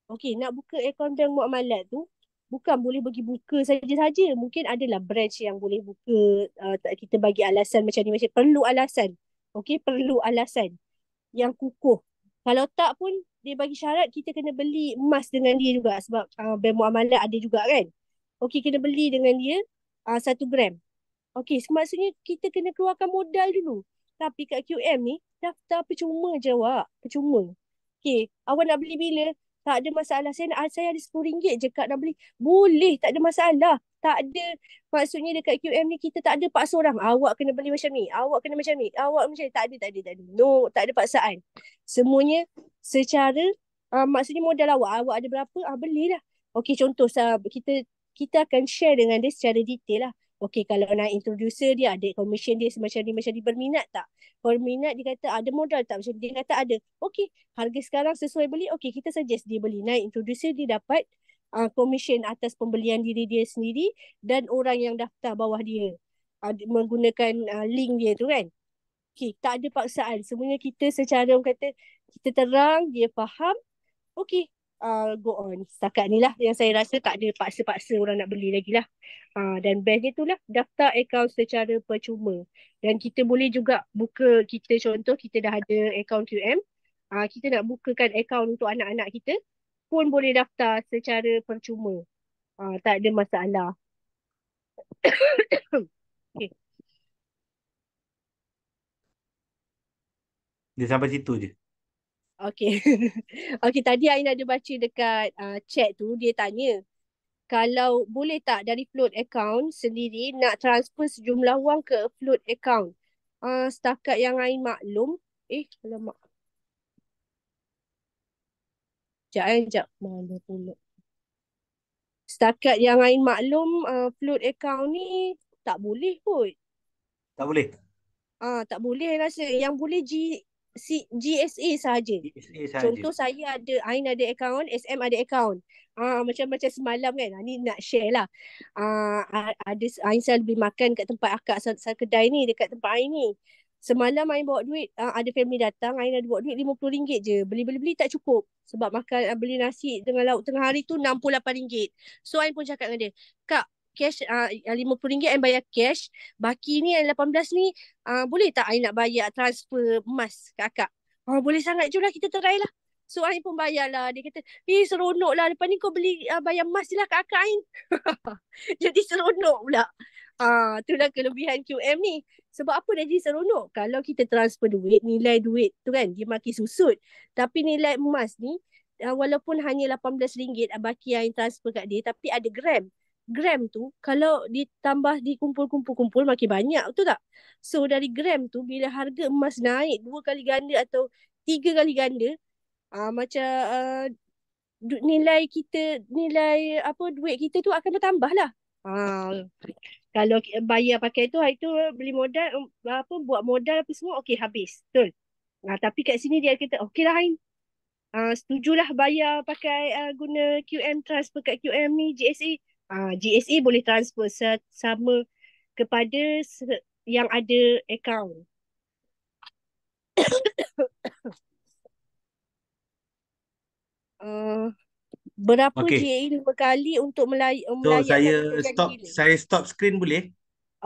Okay, nak buka account bank muamalat tu bukan boleh pergi buka saja-saja. Mungkin adalah branch yang boleh buka. Kita bagi alasan macam ni, macam perlu alasan. Okay, perlu alasan yang kukuh. Kalau tak pun dia bagi syarat kita kena beli emas dengan dia juga, sebab bank muamalat ada juga kan. Okay, kena beli dengan dia 1 gram. Okay, maksudnya kita kena keluarkan modal dulu. Tapi kat QM ni daftar percuma je awak. Percuma. Okay, awak nak beli bila? Tak ada masalah. Saya ada RM10 je Kak nak beli. Boleh, tak ada masalah. Tak ada. Maksudnya dekat QM ni kita tak ada paksa orang. Awak kena beli macam ni. Awak kena macam ni. Awak macam ni. Tak ada, tak ada, tak ada. No, tak ada paksaan. Semuanya secara, maksudnya modal awak. Awak ada berapa? Belilah. Okay, contoh kita akan share dengan dia secara detail lah. Okay, kalau nak introducer dia ada commission dia semacam ni, macam dia berminat tak? Berminat, dia kata ada modal tak? Macam dia kata ada. Okay, harga sekarang sesuai beli. Okay, kita suggest dia beli. Naik introducer, dia dapat commission atas pembelian diri dia sendiri dan orang yang daftar bawah dia. Menggunakan link dia tu kan. Okay, tak ada paksaan. Semuanya kita secara orang kata, kita terang, dia faham. Okay, go on. Setakat ni lah yang saya rasa tak ada paksa-paksa orang nak beli lagi lah. Dan best tu lah, daftar akaun secara percuma. Dan kita boleh juga buka, contoh kita dah ada akaun QM, kita nak bukakan akaun untuk anak-anak kita, pun boleh daftar secara percuma. Tak ada masalah. Okay.
Dia sampai situ je.
Okay. Okay, tadi Ain ada baca dekat chat tu, dia tanya, kalau boleh tak dari float account sendiri nak transfer sejumlah wang ke float account. Setakat yang Ain maklum, alamak. Sekejap. Mana pula. Setakat yang Ain maklum, float account ni tak boleh kot.
Tak boleh?
Tak boleh Ain rasa. Yang boleh GSA sahaja.
GSA sahaja.
Contoh Ain ada akaun, SM ada akaun. Macam semalam kan. Ni nak share lah. Ada Ain selalu beli makan kat tempat akak kedai ni, dekat tempat Ain ni. Semalam Ain bawa duit, ada family datang, Ain ada bawa duit RM50 je. Beli tak cukup. Sebab makan beli nasi dengan lauk tengah hari tu RM68. So Ain pun cakap dengan dia, Kak, cash RM50 Ain bayar cash. Baki ni yang 18 ni, boleh tak Ain nak bayar transfer emas ke akak? Boleh sangat, jom lah kita try lah. So Ain pun bayar lah. Dia kata, seronok lah. Lepas ni kau beli bayar emas je lah kat akak Ain. Jadi seronok pula. Itulah kelebihan QM ni. Sebab apa dah jadi seronok? Kalau kita transfer duit, nilai duit tu kan, dia makin susut. Tapi nilai emas ni, walaupun hanya RM18 baki yang transfer kat dia, tapi ada gram. gram tu kalau ditambah dikumpul-kumpul-kumpul makin banyak, betul tak? So dari gram tu bila harga emas naik 2 kali ganda atau 3 kali ganda, macam nilai kita, nilai apa duit kita tu akan bertambah lah. Kalau bayar pakai tu, hari tu beli modal, apa buat modal apa semua, okey habis, betul. Tapi kat sini dia kata okey lah Ain, setujulah bayar pakai guna QM, transfer kat QM ni GSA. GSA boleh transfer sama kepada yang ada akaun. Berapa
Okey.
GAE 5 kali untuk
So
melayakkan kita jadi dealer?
saya stop screen boleh?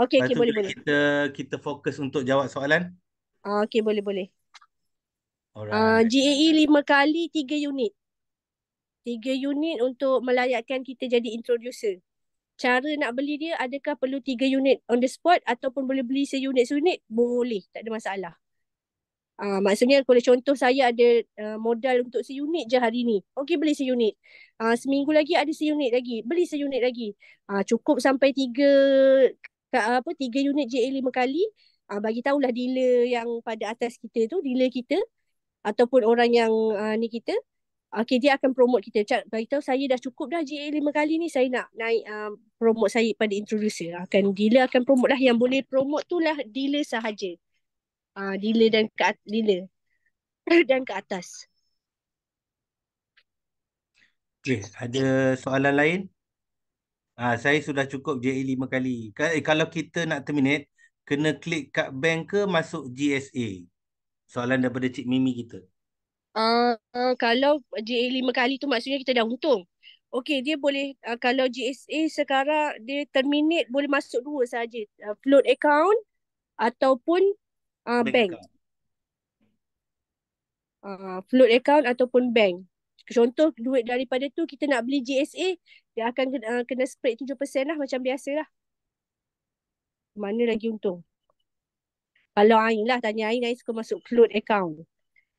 Okey,
Lepas
okey,
tu
boleh,
jadi
boleh.
kita fokus untuk jawab soalan.
Okey, boleh, boleh.
Alright.
GAE 5 kali 3 unit. 3 unit untuk melayakkan kita jadi introducer. Cara nak beli dia, adakah perlu 3 unit on the spot ataupun boleh beli seunit-seunit? Boleh, tak ada masalah. Maksudnya kalau contoh saya ada modal untuk seunit je hari ni. Okey, beli seunit. Seminggu lagi ada seunit lagi. Beli seunit lagi. Cukup sampai 3 unit JA 5 kali. Bagi tahulah dealer yang pada atas kita tu, dealer kita ataupun orang yang ni kita. Okey, dia akan promote kita. Bagi tahu saya dah cukup dah JA 5 kali ni, saya nak naik promote saya pada introducer. Dealer akan promote lah. Yang boleh promote tu lah dealer sahaja. Dealer dan dealer dan ke atas.
Okey, ada soalan lain? Saya sudah cukup JA 5 kali. Kalau kita nak terminate, kena klik kat bank ke masuk GSA? Soalan daripada Cik Mimi kita.
Kalau JA 5 kali tu maksudnya kita dah untung. Okey, dia boleh, kalau GSA sekarang dia terminate boleh masuk dua saja. Float account ataupun
Bank
bank.
account.
Float account ataupun bank. Contoh duit daripada tu kita nak beli GSA, dia akan kena spread 7% lah macam biasa lah. Mana lagi untung? Kalau Ain lah, tanya Ain, Ain suka masuk float account.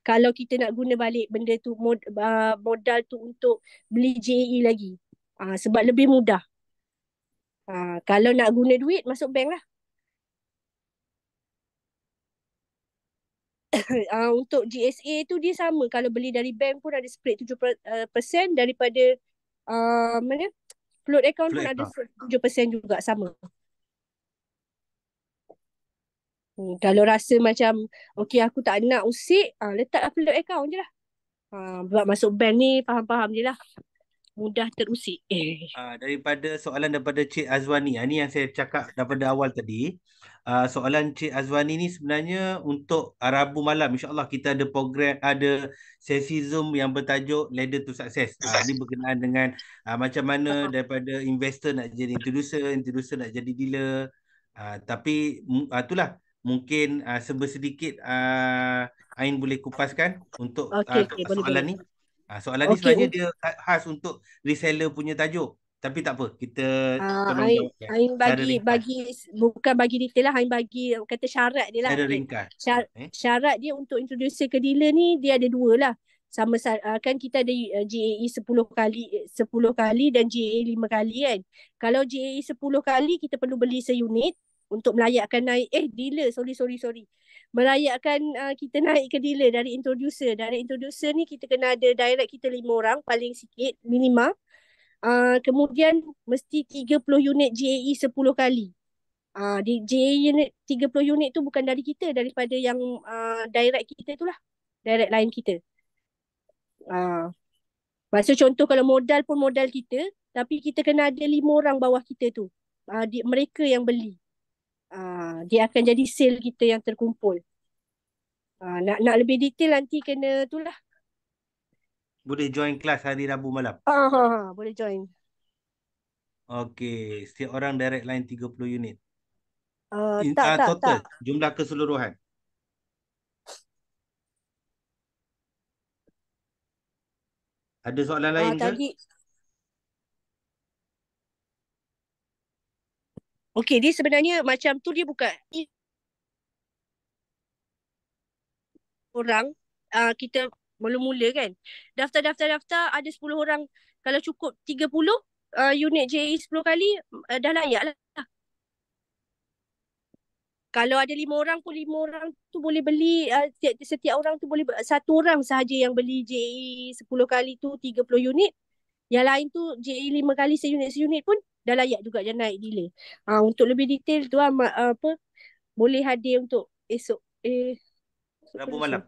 Kalau kita nak guna balik benda tu, modal tu untuk beli JAE lagi. Sebab lebih mudah. Kalau nak guna duit, masuk bank lah. Untuk GSA tu dia sama. Kalau beli dari bank pun ada spread 7% daripada mana? Float account pun
Float
ada
account.
7% juga, sama. Kalau rasa macam, okey aku tak nak usik, letaklah float account je lah. Buat masuk bank ni, faham-faham je lah. Mudah terusik.
Daripada soalan daripada Cik Azwani. Ini yang saya cakap daripada awal tadi. Soalan Cik Azwani ni sebenarnya untuk Rabu malam. InsyaAllah kita ada program, ada sesi Zoom yang bertajuk Ladder to Success. Ini berkenaan dengan macam mana daripada investor nak jadi introducer, introducer nak jadi dealer. Tapi itulah mungkin sedikit Ain boleh kupaskan untuk
Okey, okey, boleh,
soalan
boleh.
ni. Soalan ni
Okey,
sebenarnya dia khas untuk reseller punya tajuk. Tapi tak apa, kita tolong
Ain,
jawabkan
Ain
secara
bagi
ringkas.
bukan bagi detail lah, Ain bagi kata syarat dia lah.
Secara
Okay.
ringkas.
Syarat dia untuk introducer ke dealer ni, dia ada dua lah. Sama kan kita ada GAE 10 kali, 10 kali dan GAE 5 kali kan. Kalau GAE 10 kali kita perlu beli seunit untuk melayakkan naik dealer, sorry. Melayakkan kita naik ke dealer dari introducer. Dari introducer ni kita kena ada direct kita 5 orang paling sikit minima. Kemudian mesti 30 unit JAE 10 kali. Di JAE unit 30 unit tu bukan dari kita, daripada yang direct kita tu lah. Direct line kita. Maksud contoh kalau modal pun modal kita, tapi kita kena ada 5 orang bawah kita tu. Mereka yang beli. Dia akan jadi sale kita yang terkumpul. Nak lebih detail nanti kena tu lah.
Boleh join kelas hari Rabu malam.
Boleh join.
Okey, setiap orang direct line 30 unit.
Tak.
Total, jumlah keseluruhan. Ada soalan lain ke?
Tadi okey, dia sebenarnya macam tu, dia bukan orang kita mula-mula kan. Daftar ada 10 orang. Kalau cukup 30, unit JAE 10 kali, dah layak lah. Kalau ada 5 orang pun 5 orang tu boleh beli, setiap orang tu boleh, satu orang sahaja yang beli JAE 10 kali tu 30 unit. Yang lain tu JAE 5 kali seunit pun dah layak juga dia naik dealer. Untuk lebih detail tu apa boleh hadir untuk esok esok ke
Rabu
lusa.
malam.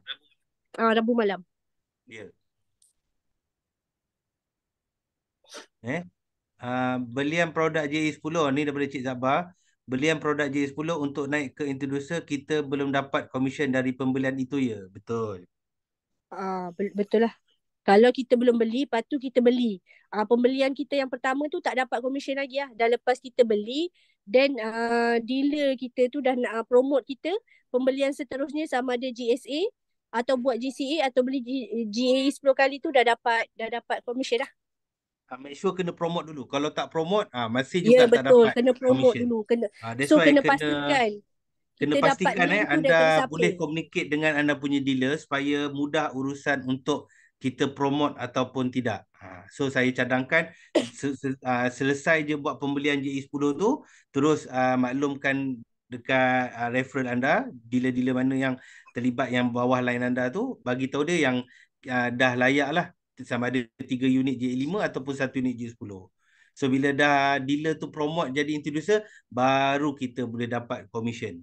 Rabu malam.
Ya. Belian produk JE10 ni daripada Cik Zabah. Belian produk JE10 untuk naik ke introducer, kita belum dapat komisen dari pembelian itu, ya. Betul.
Betul lah. Kalau kita belum beli, lepas tu kita beli. Pembelian kita yang pertama tu tak dapat komisen lagi lah. Dah lepas kita beli, then dealer kita tu dah nak promote kita, pembelian seterusnya sama ada GSA atau buat GCA atau beli GAE 10 kali tu dah dapat komisen lah.
Make sure kena promote dulu. Kalau tak promote, masih
Ya
juga tak
betul,
dapat
kena promote
komisen.
dulu.
That's
So
why
kena
kena
pastikan
kena
kita dapat
pastikan
link tu daripada
anda
siapa.
boleh communicate dengan anda punya dealer supaya mudah urusan untuk kita promote ataupun tidak. So saya cadangkan selesai je buat pembelian JE10 tu, terus maklumkan dekat referral anda, dealer-dealer mana yang terlibat yang bawah line anda tu, bagi tahu dia yang dah layak lah, sama ada 3 unit JE5 ataupun 1 unit JE10. So bila dah dealer tu promote jadi introducer, baru kita boleh dapat commission.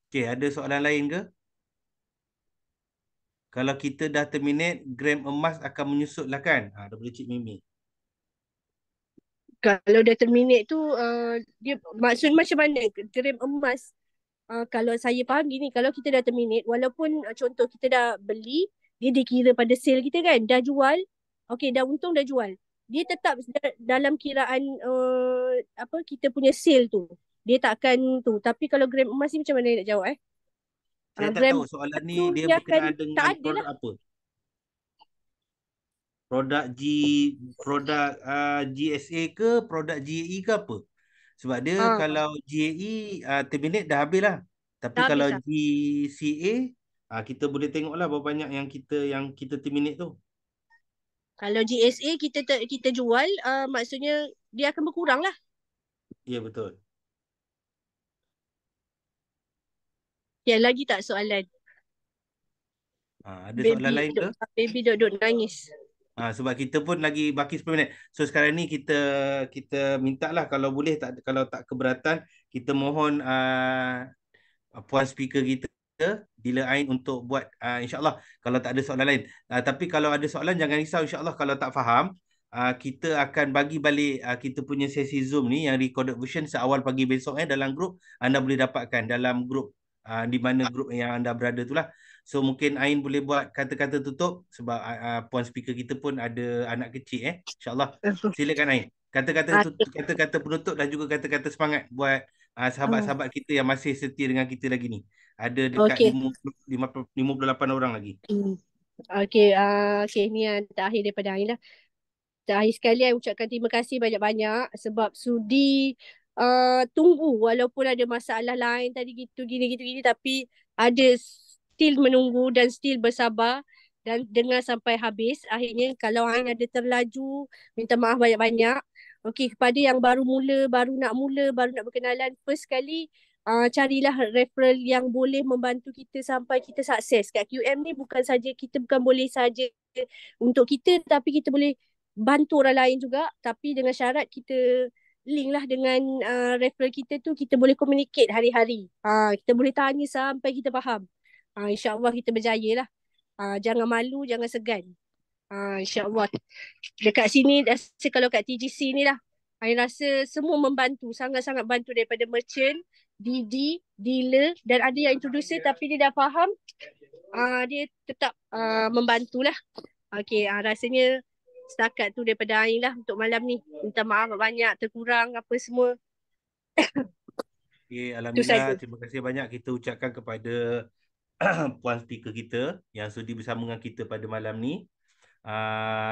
Okay, ada soalan lain ke? Kalau kita dah terminate, gram emas akan menyusut lah kan? Daripada Cik Mimi.
Kalau dah terminate tu, dia maksud macam mana? Gram emas. Kalau saya faham gini, kalau kita dah terminate, walaupun contoh kita dah beli, dia dikira pada sale kita kan, dah jual, okay, dah untung dah jual. Dia tetap dalam kiraan apa kita punya sale tu. Dia takkan tu. Tapi kalau gram emas ni macam mana nak jawab
Saya tak
gram
tahu soalan
emas
ni
tu
dia
dia akan
berkenaan
tak
dengan
ada lah.
produk apa. Produk produk GSA ke, produk GAE ke apa? Sebab dia
Ah,
kalau GAE terminate dah habis lah. Tapi
dah
kalau
habis lah.
GCA, kita boleh tengok lah berapa banyak yang kita terminate tu.
Kalau GSA kita jual, maksudnya dia akan berkurang lah.
Ya, betul.
Ya, lagi tak soalan?
Ada soalan lain ke?
Baby duduk nangis.
Sebab kita pun lagi baki 10 minit. So sekarang ni kita minta lah, kalau boleh, kalau tak keberatan, kita mohon puan speaker kita, Dealer Ain, untuk buat insyaAllah kalau tak ada soalan lain. Tapi kalau ada soalan, jangan risau, insyaAllah kalau tak faham, kita akan bagi balik kita punya sesi Zoom ni yang recorded version seawal pagi besok, dalam grup. Anda boleh dapatkan dalam grup, di mana grup yang anda berada tu lah. So mungkin Ain boleh buat kata-kata tutup sebab puan speaker kita pun ada anak kecil, InsyaAllah. Silakan Ain.
Ah,
Kata-kata penutup dan juga kata-kata semangat buat sahabat-sahabat kita yang masih setia dengan kita lagi ni. Ada dekat
Okey.
58 orang lagi.
Okey, okey, ni yang terakhir daripada Ain lah. Terakhir sekali, saya ucapkan terima kasih banyak-banyak sebab sudi tunggu walaupun ada masalah lain tadi gini, tapi ada still menunggu dan still bersabar dan dengar sampai habis. Akhirnya kalau Ain ada terlaju, minta maaf banyak-banyak. Okey, kepada yang baru mula, baru nak berkenalan, first kali carilah referral yang boleh membantu kita sampai kita sukses. Kat QM ni kita bukan boleh saja untuk kita, tapi kita boleh bantu orang lain juga, tapi dengan syarat kita link lah dengan referral kita tu, kita boleh communicate hari-hari. Kita boleh tanya sampai kita faham. InsyaAllah kita berjaya lah. Jangan malu, jangan segan. InsyaAllah. Dekat sini, kalau kat TGC ni lah, saya rasa semua membantu, sangat-sangat bantu, daripada merchant, DD, dealer, dan ada yang introducer tapi dia dah faham, dia tetap membantulah. Okay, rasanya setakat tu daripada Ain lah untuk malam ni. Minta maaf banyak, terkurang apa semua.
Okay,
Itu
Alhamdulillah,
saja.
terima kasih banyak kita ucapkan kepada puan speaker kita yang sudi bersama dengan kita pada malam ni.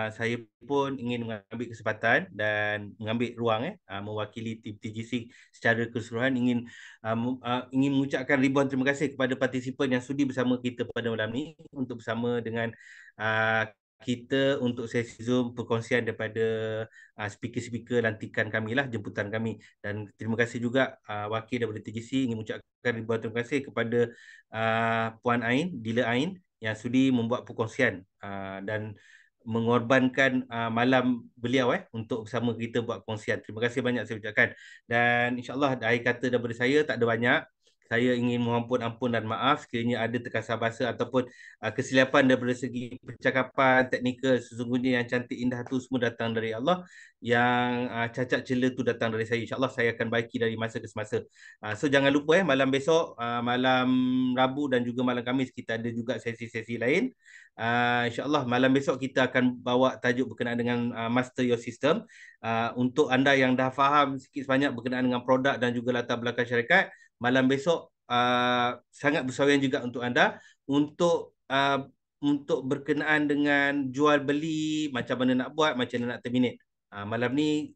Saya pun ingin mengambil kesempatan dan mengambil ruang mewakili tim TGC secara keseluruhan, ingin mengucapkan ribuan terima kasih kepada partisipan yang sudi bersama kita pada malam ni untuk bersama dengan kita untuk sesi Zoom perkongsian daripada speaker-speaker lantikan kami lah, jemputan kami. Dan terima kasih juga wakil daripada TGC, ingin mengucapkan ribuan terima kasih kepada Puan Ain, Dila Ain yang sudi membuat perkongsian dan mengorbankan malam beliau untuk bersama kita buat perkongsian. Terima kasih banyak saya ucapkan. Dan insyaAllah akhir kata daripada saya tak ada banyak. Saya ingin mohon ampun dan maaf sekiranya ada terkasar bahasa ataupun kesilapan daripada segi percakapan, teknikal. Sesungguhnya yang cantik indah tu semua datang dari Allah. Yang cacat cela tu datang dari saya. InsyaAllah saya akan baiki dari masa ke semasa. So jangan lupa malam besok, malam Rabu dan juga malam Khamis kita ada juga sesi-sesi lain. InsyaAllah malam besok kita akan bawa tajuk berkenaan dengan Master Your System. Untuk anda yang dah faham sikit sebanyak berkenaan dengan produk dan juga latar belakang syarikat, malam besok sangat bersawian juga untuk anda untuk berkenaan dengan jual beli, macam mana nak buat, macam mana nak terminate. Malam ni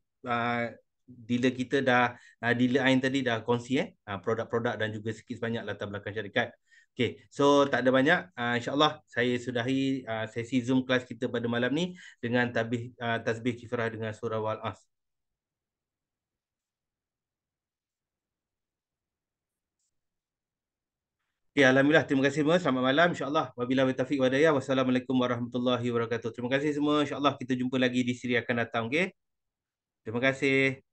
dealer kita dah dealer Ain tadi dah kongsi produk-produk dan juga sikit sebanyak latar belakang syarikat. Okay, so tak ada banyak. InsyaAllah saya sudahi sesi Zoom kelas kita pada malam ni dengan tasbih kifrah dengan surah Wal-As. Okay, Alhamdulillah. Terima kasih semua. Selamat malam. InsyaAllah. Wabillahi taufiq wa hidayah. Wassalamualaikum warahmatullahi wabarakatuh. Terima kasih semua. InsyaAllah kita jumpa lagi di siri akan datang. Okay. Terima kasih.